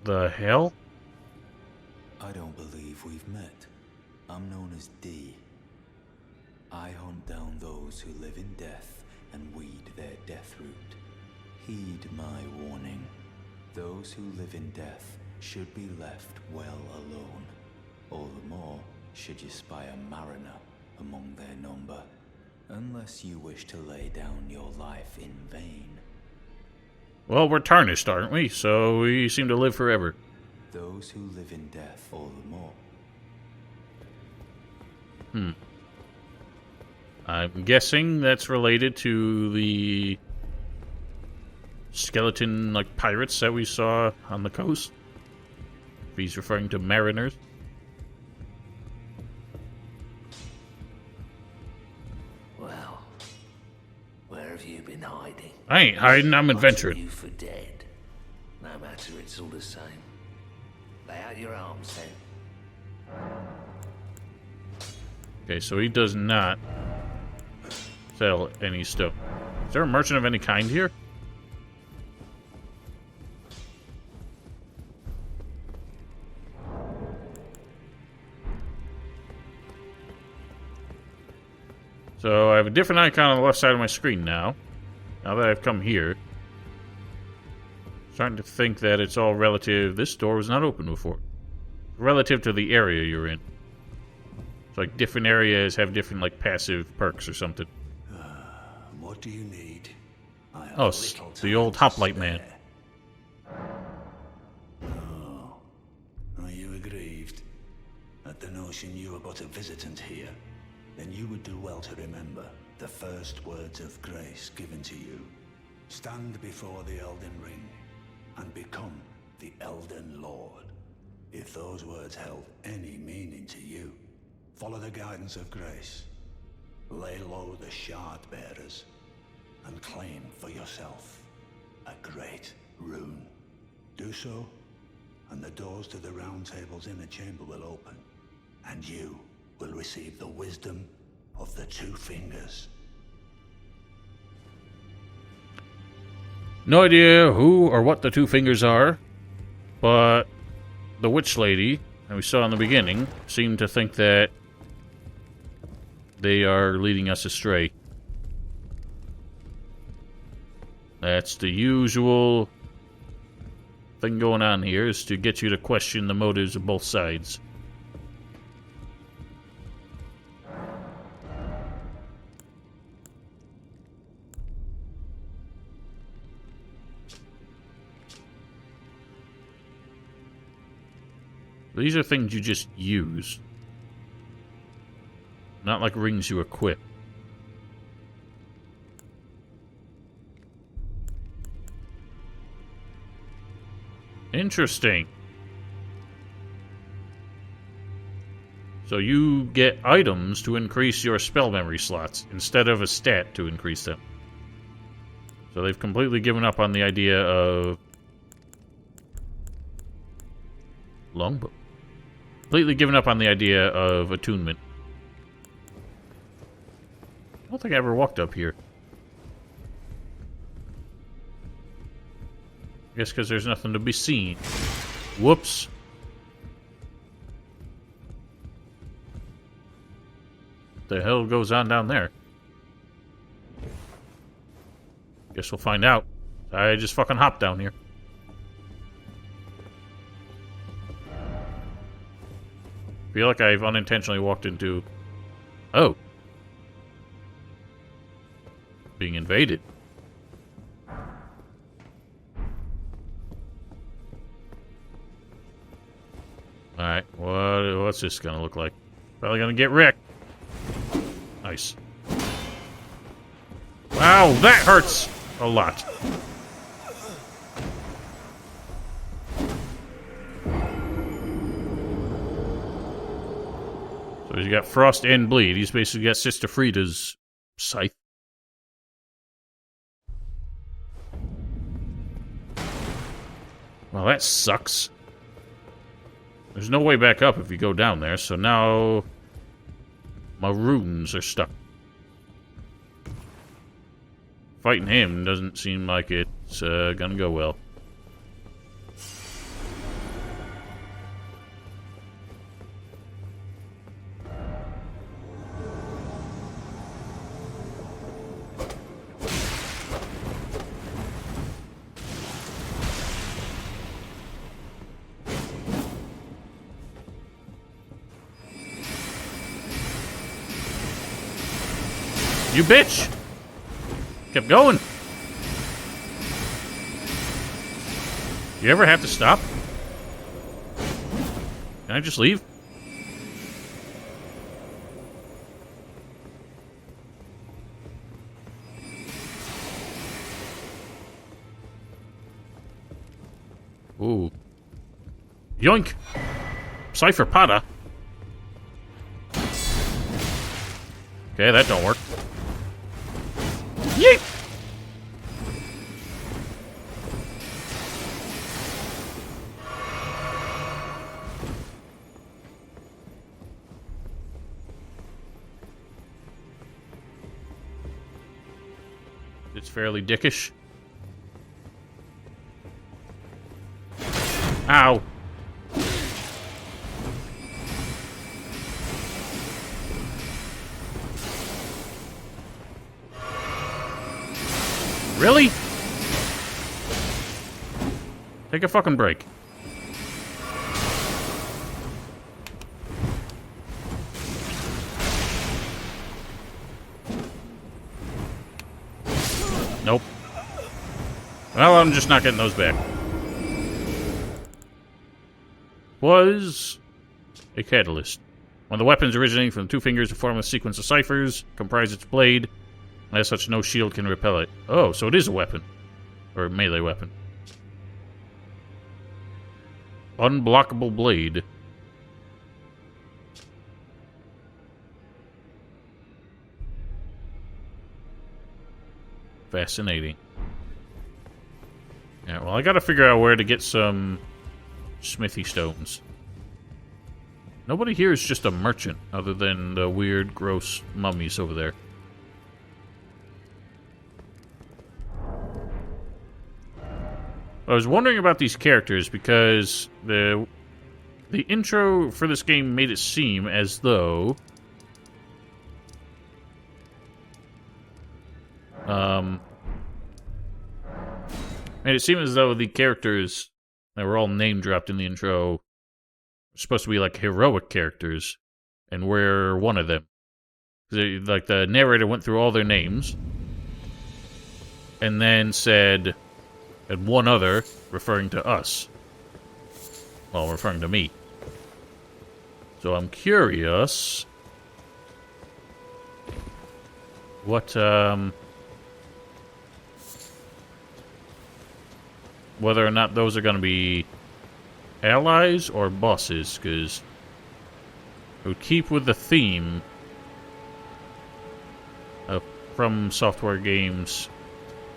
the hell? I don't believe we've met. I'm known as D. I hunt down those who live in death and weed their death root. Heed my warning. Those who live in death should be left well alone. All the more should you spy a mariner among their number. Unless you wish to lay down your life in vain. Well, we're tarnished, aren't we? So we seem to live forever. Those who live in death all the more. I'm guessing that's related to the skeleton, like, pirates that we saw on the coast. If he's referring to mariners. Well, where have you been hiding? I ain't hiding, I'm adventuring. You for dead. No matter, it's all the same. Lay out your arms, then. Okay, so he does not sell any stuff. Is there a merchant of any kind here? So I have a different icon on the left side of my screen now. Now that I've come here. Starting to think that it's all relative. This door was not open before. Relative to the area you're in. It's like different areas have different, like, passive perks or something. What do you need? I have Oh, little the time old to hoplite man. spare. Oh, are you aggrieved at the notion you are but a visitant here? Then you would do well to remember the first words of grace given to you. Stand before the Elden Ring and become the Elden Lord. If those words held any meaning to you, follow the guidance of grace. Lay low the shard bearers and claim for yourself a great rune. Do so, and the doors to the Roundtable's inner chamber will open, and you will receive the wisdom of the Two Fingers. No idea who or what the Two Fingers are, but the witch lady that we saw in the beginning seemed to think that they are leading us astray. That's the usual thing going on here, is to get you to question the motives of both sides. These are things you just use. Not like rings you equip. Interesting. So you get items to increase your spell memory slots, instead of a stat to increase them. So they've completely given up on the idea of longbow. Completely given up on the idea of attunement. I don't think I ever walked up here. I guess because there's nothing to be seen. Whoops. What the hell goes on down there? Guess we'll find out. I just fucking hopped down here. Feel like I've unintentionally walked into... Oh. Being invaded. Alright, what's this gonna look like? Probably gonna get wrecked. Nice. Wow, that hurts a lot. So he's got Frost and Bleed. He's basically got Sister Frida's scythe. Well, that sucks. There's no way back up if you go down there, so now my runes are stuck. Fighting him doesn't seem like it's gonna go well. You bitch! Kept going. You ever have to stop? Can I just leave? Ooh. Yoink! Cypher Potter. Okay, that don't work. Yeet! It's fairly dickish. Ow. Really? Take a fucking break. Nope. Well, I'm just not getting those back. Was a catalyst. When the weapons originating from the two fingers to form a sequence of ciphers comprise its blade, as such, no shield can repel it. Oh, so it is a weapon. Or a melee weapon. Unblockable blade. Fascinating. Yeah, well, I gotta figure out where to get some smithy stones. Nobody here is just a merchant, other than the weird, gross mummies over there. I was wondering about these characters because the intro for this game made it seem as though made it seem as though the characters that were all name dropped in the intro were supposed to be like heroic characters, and we're one of them. Like the narrator went through all their names and then said, and one other, referring to us. Well, referring to me. So I'm curious what, whether or not those are going to be allies or bosses, because it would keep with the theme of From Software games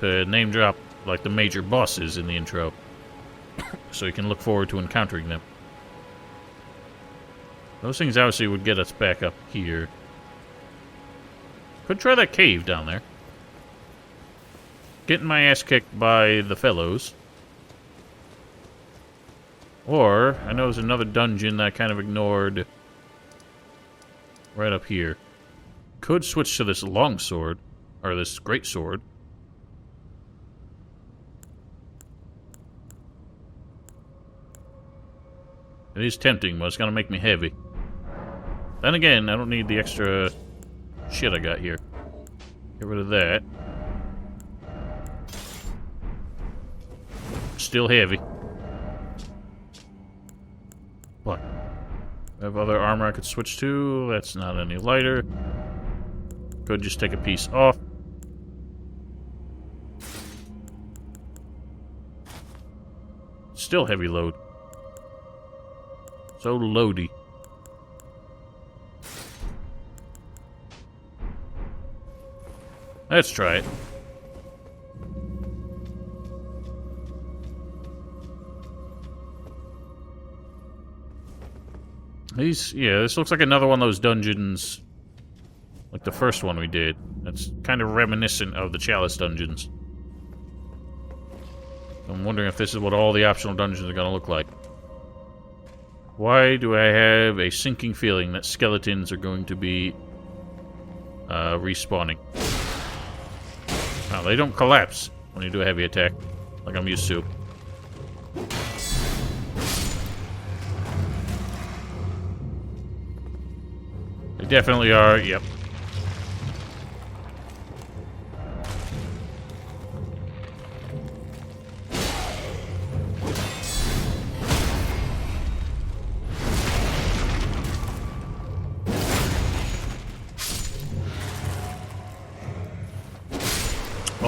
to name drop like the major bosses in the intro, so you can look forward to encountering them. Those things obviously would get us back up here. Could try that cave down there. Getting my ass kicked by the fellows. Or, I know there's another dungeon that I kind of ignored right up here. Could switch to this longsword, or this greatsword. It is tempting, but it's gonna make me heavy. Then again, I don't need the extra shit I got here. Get rid of that. Still heavy. What? I have other armor I could switch to. That's not any lighter. Could just take a piece off. Still heavy load. So loady. Let's try it. This looks like another one of those dungeons, like the first one we did. That's kind of reminiscent of the Chalice dungeons. I'm wondering if this is what all the optional dungeons are going to look like. Why do I have a sinking feeling that skeletons are going to be respawning? Oh, they don't collapse when you do a heavy attack, like I'm used to. They definitely are, yep.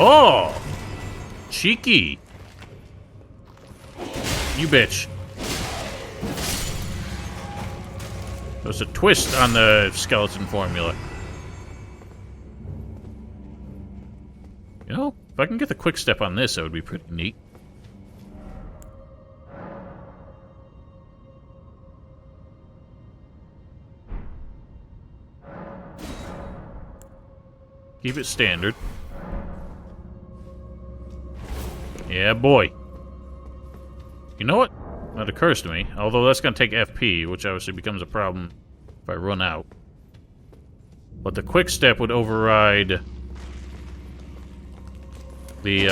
Oh! Cheeky. You bitch. There's a twist on the skeleton formula. You know, if I can get the quick step on this, that would be pretty neat. Keep it standard. Yeah, boy. You know what? That occurs to me. Although that's going to take FP, which obviously becomes a problem if I run out. But the quick step would override the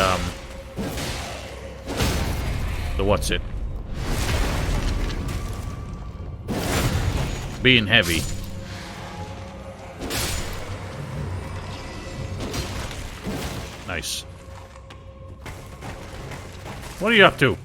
what's it? Being heavy. Nice. What are you up to?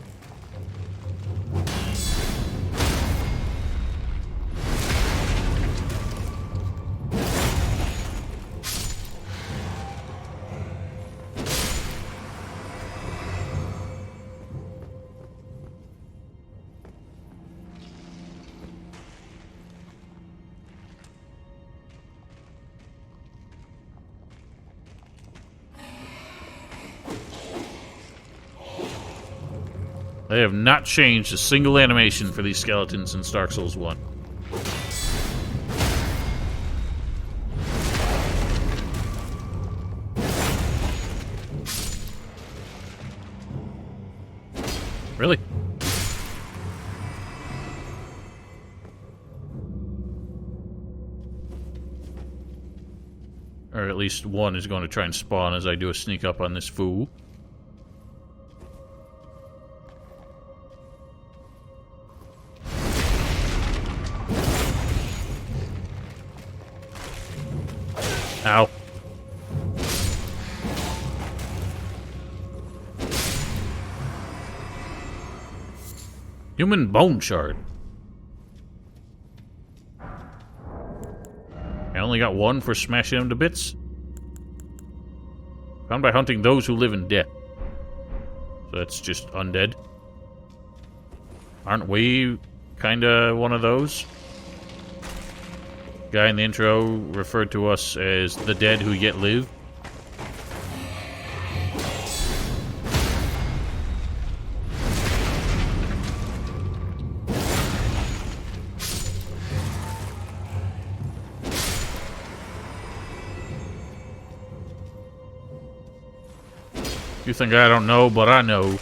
They have not changed a single animation for these skeletons in Dark Souls 1. Really? Or at least one is going to try and spawn as I do a sneak up on this fool. Ow. Human bone shard. I only got one for smashing them to bits. Found by hunting those who live in death. So that's just undead. Aren't we kinda one of those? Guy in the intro referred to us as the dead who yet live. You think I don't know, but I know.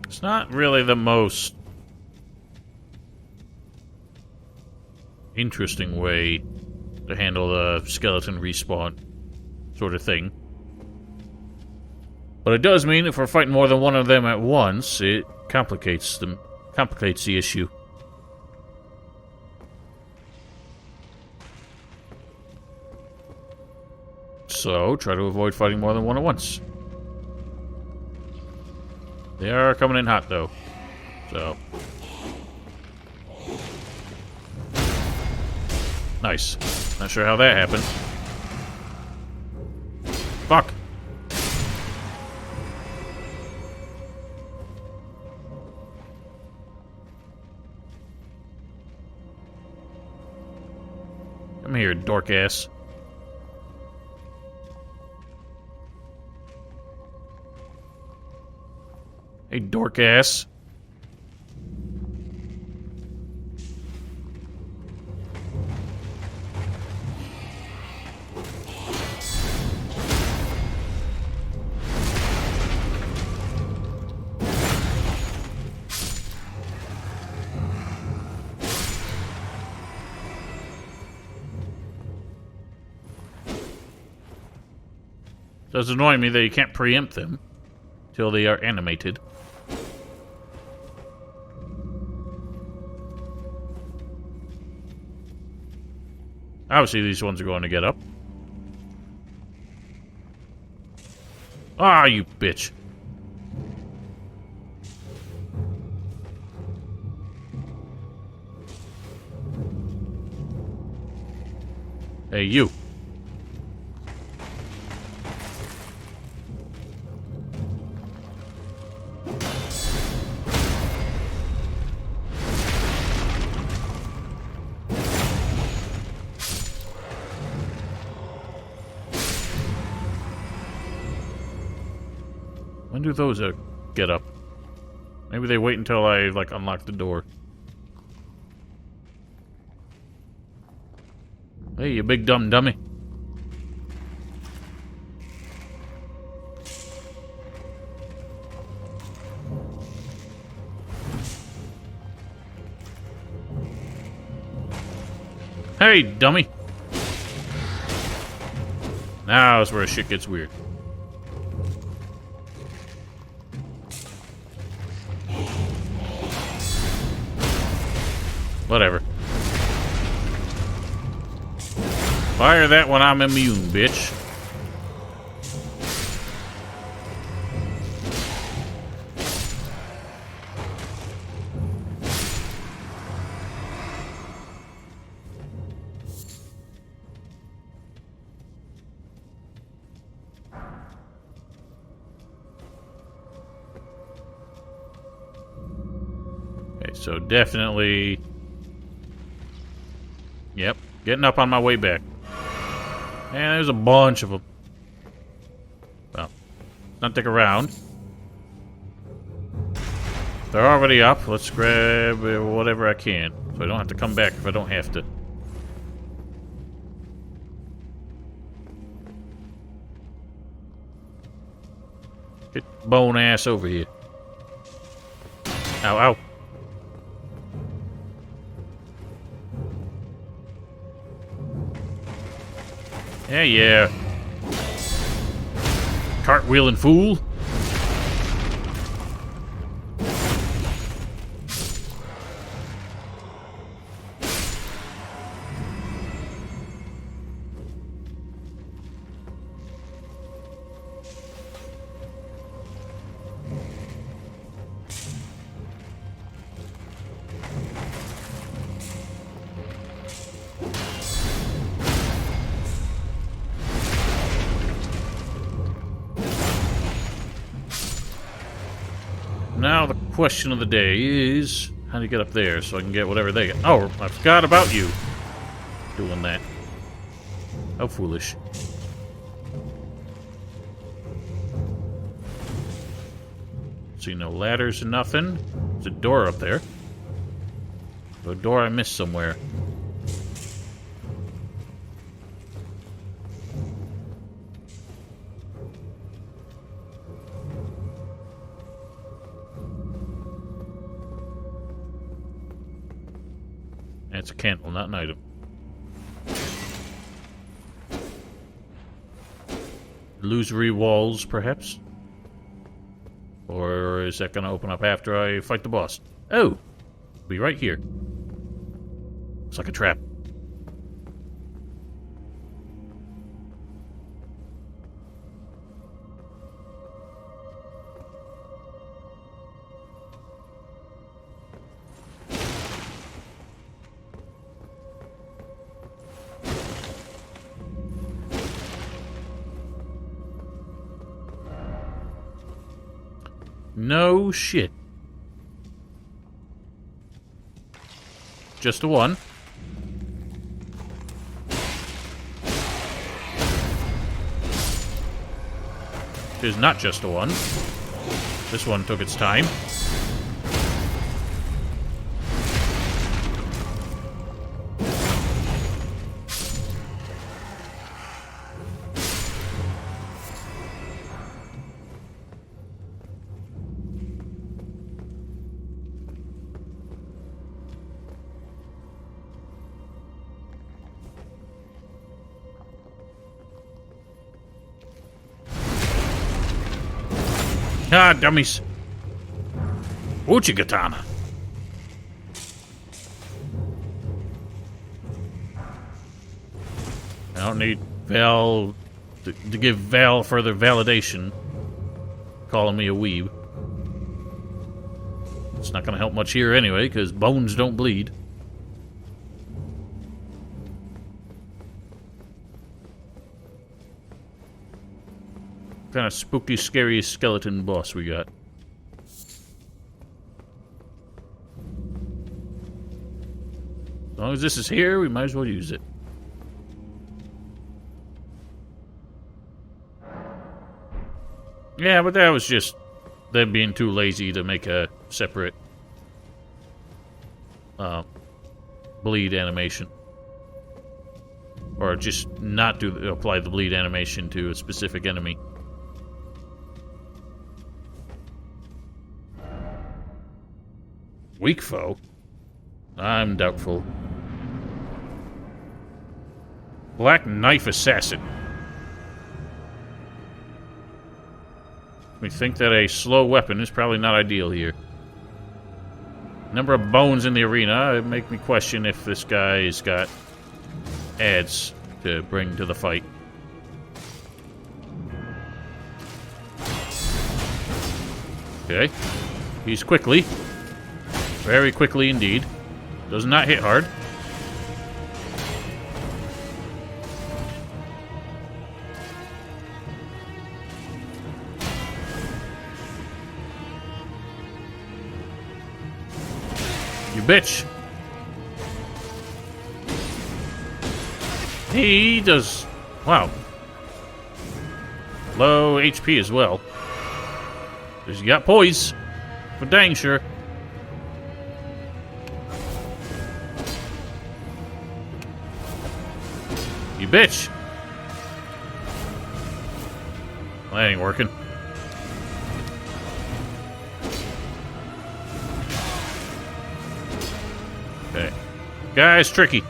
It's not really the most interesting way to handle the skeleton respawn sort of thing. But it does mean if we're fighting more than one of them at once, it complicates the issue. So, try to avoid fighting more than one at once. They are coming in hot, though. So. Nice. Not sure how that happened. Fuck. Come here, dork ass. Hey, dork ass. Does annoy me that you can't preempt them. till they are animated. Obviously, these ones are going to get up. Ah, you bitch. Hey, you. When do those get up? Maybe they wait until I, like, unlock the door. Hey, you big dumb dummy. Hey, dummy. Now is where shit gets weird. Whatever. Fire that when I'm immune, bitch. Okay, so definitely... Yep, getting up on my way back. And there's a bunch of them. Well, not take around. They're already up. Let's grab whatever I can, so I don't have to come back if I don't have to. Get bone ass over here. Ow, ow. Yeah, yeah. Cartwheeling fool. Now the question of the day is, how do you get up there so I can get whatever they get? Oh, I forgot about you doing that. How foolish. See no ladders or nothing. There's a door up there. A door I missed somewhere. It's a candle, not an item. Illusory walls, perhaps? Or is that going to open up after I fight the boss? Oh! Be right here. Looks like a trap. No shit. Just a one. There's not just a one. This one took its time. Ah, dummies. Uchigatana. I don't need Val to give Val further validation. Calling me a weeb. It's not gonna help much here anyway, because bones don't bleed. What kind of spooky, scary skeleton boss we got? As long as this is here, we might as well use it. Yeah, but that was just them being too lazy to make a separate bleed animation. Or just not apply the bleed animation to a specific enemy. Weak foe? I'm doubtful. Black Knife Assassin. We think that a slow weapon is probably not ideal here. Number of bones in the arena make me question if this guy's got adds to bring to the fight. Okay. He's quickly. Very quickly indeed. Does not hit hard. You bitch. He does... Wow. Low HP as well. He's got poise. For dang sure. You bitch. Well, that ain't working. Okay. Guy's tricky.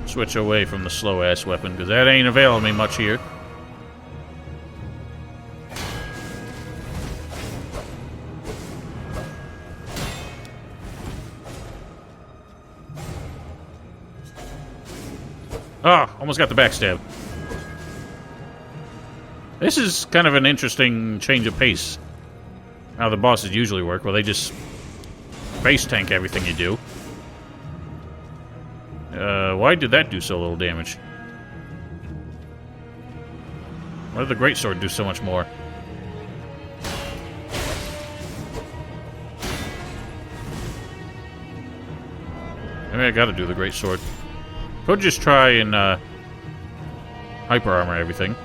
Switch away from the slow-ass weapon, because that ain't availing me much here. Ah, almost got the backstab. This is kind of an interesting change of pace. How the bosses usually work, where they just face tank everything you do. Why did that do so little damage? Why did the greatsword do so much more? Maybe I gotta do the greatsword. Could just try and hyper armor everything.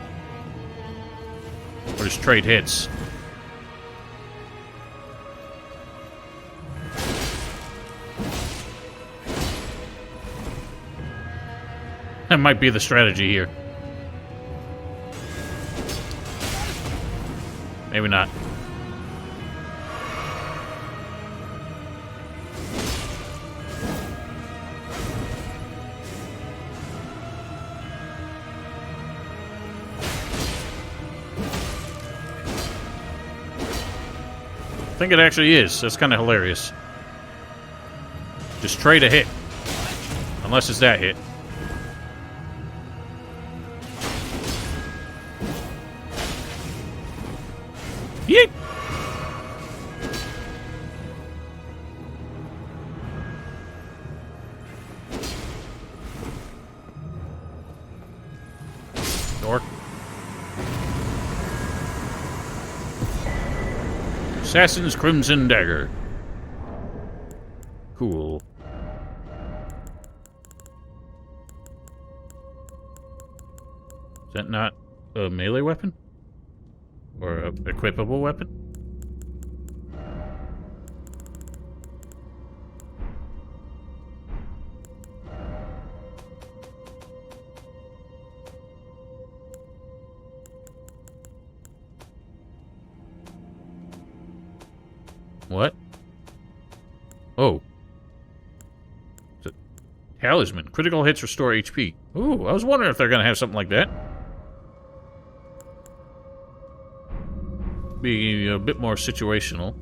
Or just trade hits. That might be the strategy here. Maybe not. I think it actually is. That's kind of hilarious. Just trade a hit. Unless it's that hit. Yeet! Dork. Assassin's Crimson Dagger. Cool. Is that not a melee weapon? Or a equipable weapon? What? Oh. It's a talisman. Critical hits restore HP. Ooh, I was wondering if they're going to have something like that. Be a bit more situational.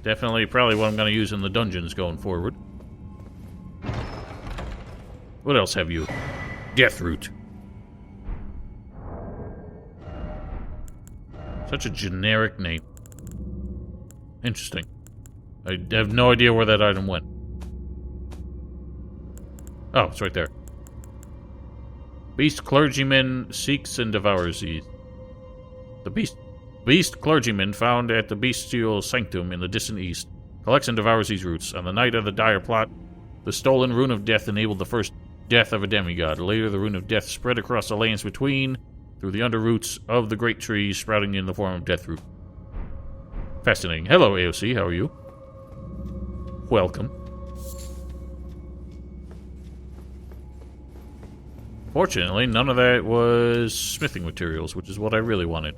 Definitely probably what I'm going to use in the dungeons going forward. What else have you? Deathroot. Such a generic name. Interesting. I have no idea where that item went. Oh, it's right there. Beast clergyman seeks and devours these. The beast clergyman found at the bestial sanctum in the distant east collects and devours these roots. On the night of the dire plot, the stolen rune of death enabled the first death of a demigod. Later, the rune of death spread across the lands between through the underroots of the great trees sprouting in the form of Deathroot. Fascinating. Hello, AOC. How are you? Welcome. Fortunately, none of that was smithing materials, which is what I really wanted.